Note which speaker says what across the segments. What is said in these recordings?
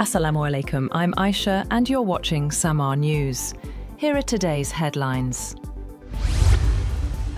Speaker 1: Assalamu alaikum, I'm Aisha and you're watching SAMAA News. Here are today's headlines.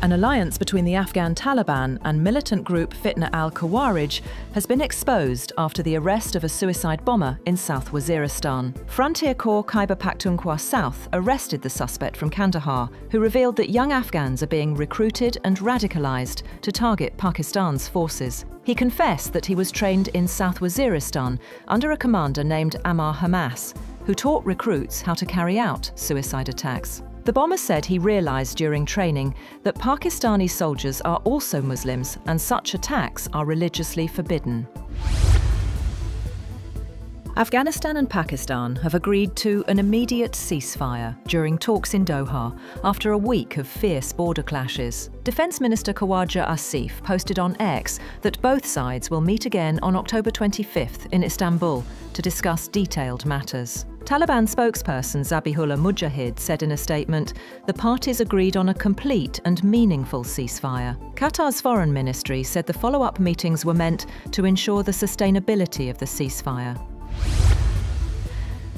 Speaker 1: An alliance between the Afghan Taliban and militant group Fitna al-Khawarij has been exposed after the arrest of a suicide bomber in South Waziristan. Frontier Corps Khyber Pakhtunkhwa South arrested the suspect from Kandahar, who revealed that young Afghans are being recruited and radicalized to target Pakistan's forces. He confessed that he was trained in South Waziristan under a commander named Ammar Hamas, who taught recruits how to carry out suicide attacks. The bomber said he realized during training that Pakistani soldiers are also Muslims and such attacks are religiously forbidden. Afghanistan and Pakistan have agreed to an immediate ceasefire during talks in Doha after a week of fierce border clashes. Defence Minister Khawaja Asif posted on X that both sides will meet again on October 25th in Istanbul to discuss detailed matters. Taliban spokesperson Zabihullah Mujahid said in a statement, the parties agreed on a complete and meaningful ceasefire. Qatar's foreign ministry said the follow-up meetings were meant to ensure the sustainability of the ceasefire.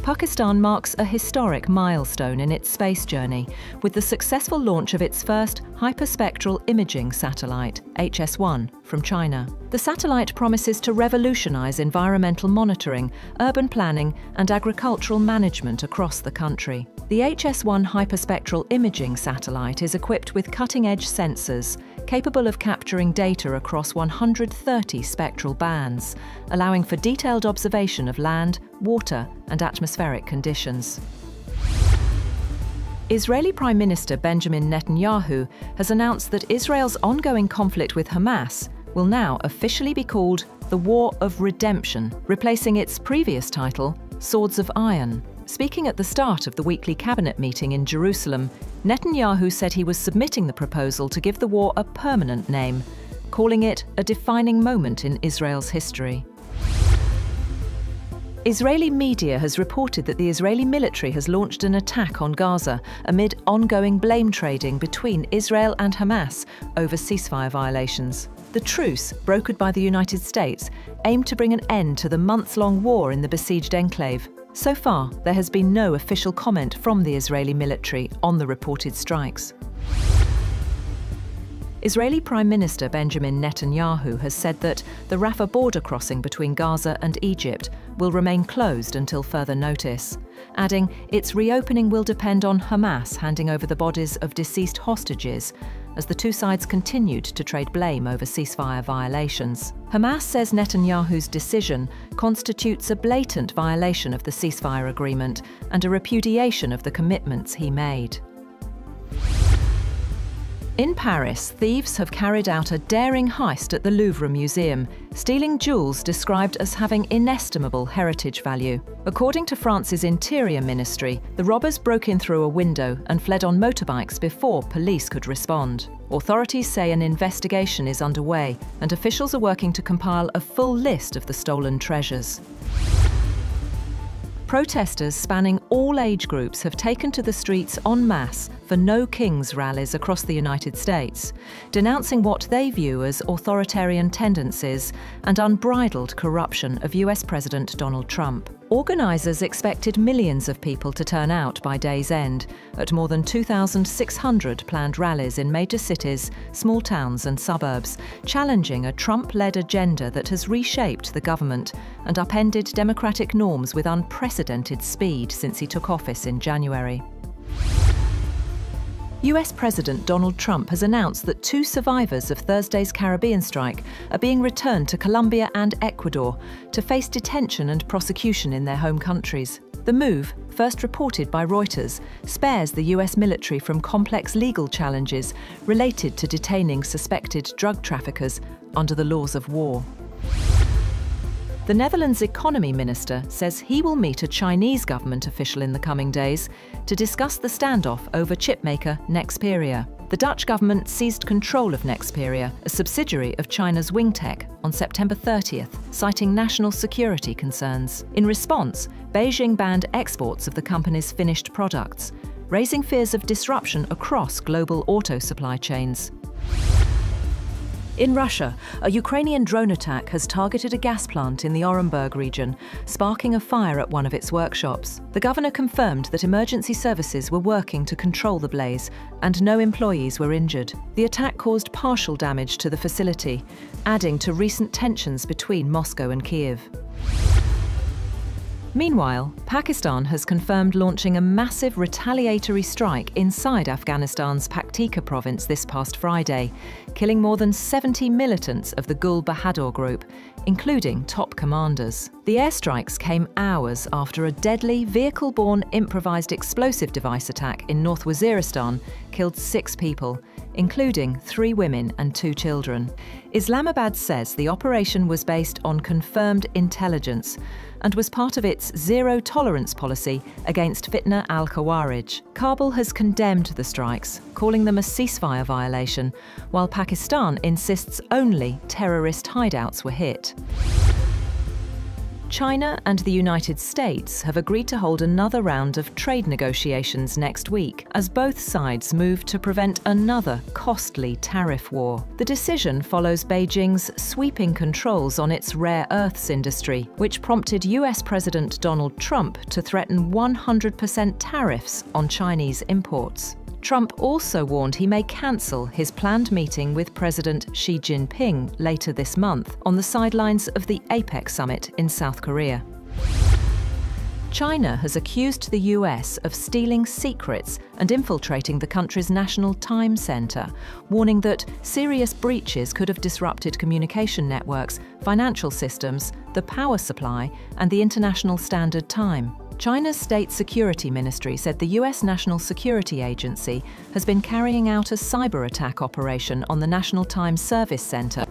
Speaker 1: Pakistan marks a historic milestone in its space journey with the successful launch of its first hyperspectral imaging satellite, HS-1, from China. The satellite promises to revolutionize environmental monitoring, urban planning and agricultural management across the country. The HS-1 hyperspectral imaging satellite is equipped with cutting-edge sensors capable of capturing data across 130 spectral bands, allowing for detailed observation of land, water and atmospheric conditions. Israeli Prime Minister Benjamin Netanyahu has announced that Israel's ongoing conflict with Hamas will now officially be called the War of Redemption, replacing its previous title, Swords of Iron. Speaking at the start of the weekly cabinet meeting in Jerusalem, Netanyahu said he was submitting the proposal to give the war a permanent name, calling it a defining moment in Israel's history. Israeli media has reported that the Israeli military has launched an attack on Gaza amid ongoing blame trading between Israel and Hamas over ceasefire violations. The truce, brokered by the United States, aimed to bring an end to the months-long war in the besieged enclave. So far, there has been no official comment from the Israeli military on the reported strikes. Israeli Prime Minister Benjamin Netanyahu has said that the Rafah border crossing between Gaza and Egypt will remain closed until further notice, adding its reopening will depend on Hamas handing over the bodies of deceased hostages as the two sides continued to trade blame over ceasefire violations. Hamas says Netanyahu's decision constitutes a blatant violation of the ceasefire agreement and a repudiation of the commitments he made. In Paris, thieves have carried out a daring heist at the Louvre Museum, stealing jewels described as having inestimable heritage value. According to France's Interior Ministry, the robbers broke in through a window and fled on motorbikes before police could respond. Authorities say an investigation is underway and officials are working to compile a full list of the stolen treasures. Protesters spanning all age groups have taken to the streets en masse for No Kings rallies across the United States, denouncing what they view as authoritarian tendencies and unbridled corruption of US President Donald Trump. Organisers expected millions of people to turn out by day's end at more than 2,600 planned rallies in major cities, small towns and suburbs, challenging a Trump-led agenda that has reshaped the government and upended democratic norms with unprecedented speed since he took office in January. US President Donald Trump has announced that 2 survivors of Thursday's Caribbean strike are being returned to Colombia and Ecuador to face detention and prosecution in their home countries. The move, first reported by Reuters, spares the US military from complex legal challenges related to detaining suspected drug traffickers under the laws of war. The Netherlands Economy Minister says he will meet a Chinese government official in the coming days to discuss the standoff over chipmaker Nexperia. The Dutch government seized control of Nexperia, a subsidiary of China's Wingtech, on September 30th, citing national security concerns. In response, Beijing banned exports of the company's finished products, raising fears of disruption across global auto supply chains. In Russia, a Ukrainian drone attack has targeted a gas plant in the Orenburg region, sparking a fire at one of its workshops. The governor confirmed that emergency services were working to control the blaze and no employees were injured. The attack caused partial damage to the facility, adding to recent tensions between Moscow and Kyiv. Meanwhile, Pakistan has confirmed launching a massive retaliatory strike inside Afghanistan's Paktika province this past Friday, killing more than 70 militants of the Gul Bahadur group, including top commanders. The airstrikes came hours after a deadly vehicle-borne improvised explosive device attack in North Waziristan killed 6 people, including 3 women and 2 children. Islamabad says the operation was based on confirmed intelligence and was part of its zero-tolerance policy against Fitna al-Khawarij. Kabul has condemned the strikes, calling them a ceasefire violation, while Pakistan insists only terrorist hideouts were hit. China and the United States have agreed to hold another round of trade negotiations next week as both sides move to prevent another costly tariff war. The decision follows Beijing's sweeping controls on its rare earths industry, which prompted US President Donald Trump to threaten 100% tariffs on Chinese imports. Trump also warned he may cancel his planned meeting with President Xi Jinping later this month on the sidelines of the APEC summit in South Korea. China has accused the US of stealing secrets and infiltrating the country's National Time Center, warning that serious breaches could have disrupted communication networks, financial systems, the power supply, and the International Standard Time. China's State Security Ministry said the US National Security Agency has been carrying out a cyber attack operation on the National Time Service Center.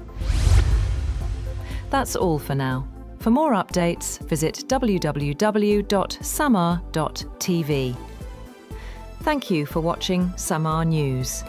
Speaker 1: That's all for now. For more updates, visit www.SAMAA TV. Thank you for watching SAMAA News.